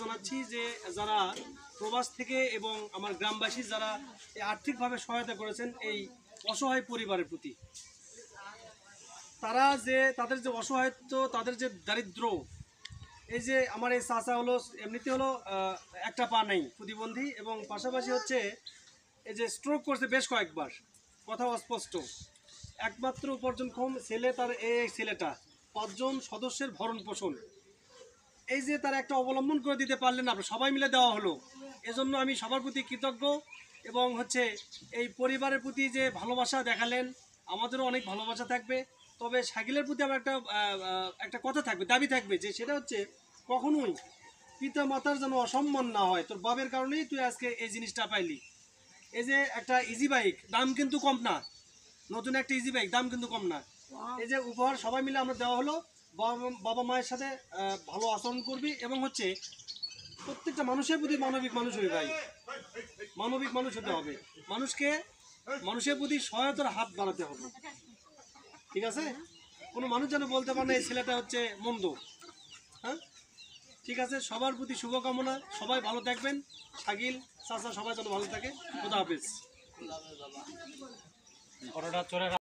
জানাচ্ছি যে যারা প্রবাস থেকে এবং আমার গ্রামবাসী যারা আর্থিকভাবে সহায়তা করেছেন এই অসহায় পরিবারের প্রতি, তারা যে তাদের যে অসহায়ত্ব, তাদের যে দারিদ্র, এই যে আমার এই চাচা হলো এমনিতে হলো একটা পা নেই, প্রতিবন্ধী, এবং পাশাপাশি হচ্ছে এই যে স্ট্রোক করছে বেশ কয়েকবার, কথা অস্পষ্ট, একমাত্র উপার্জনক্ষম ছেলে তার, এই ছেলেটা 5 জন সদস্যের ভরণ পোষণ, এই যে তারা একটা অবলম্বন করে দিতে পারলেন না, সবাই মিলে দেওয়া হলো, এজন্য আমি সবার প্রতি কৃতজ্ঞ। এবং হচ্ছে এই পরিবারের প্রতি যে ভালোবাসা দেখালেন, আমাদেরও অনেক ভালোবাসা থাকবে। তবে শাকিলের প্রতি আমার একটা কথা থাকবে, দাবি থাকবে, যে সেটা হচ্ছে কখনোই পিতা মাতার যেন অসম্মান না হয়। তোর বাবের কারণেই তুই আজকে এই জিনিসটা পাইলি। এই যে একটা ইজি বাইক, দাম কিন্তু কম না, নতুন একটা ইজি বাইক, দাম কিন্তু কম না। এই যে উপহার সবাই মিলে আমরা দেওয়া হলো, বাবা মায়ের সাথে ভালো আচরণ করবি, এবং হচ্ছে প্রত্যেকটা মানুষের প্রতি মানবিক মানুষ হই ভাই, মানবিক মানুষ হতে হবে, মানুষের প্রতি সহায়তার হাত বাড়াতে হবে, ঠিক আছে? কোনো মানুষ যেন বলতে পারে না এই ছেলেটা হচ্ছে মন্দ। হ্যাঁ, ঠিক আছে, সবার প্রতি শুভকামনা, সবাই ভালো থাকবেন, শাকিল চাচা সবাই যেন ভালো থাকে। খোদা হাফেজ।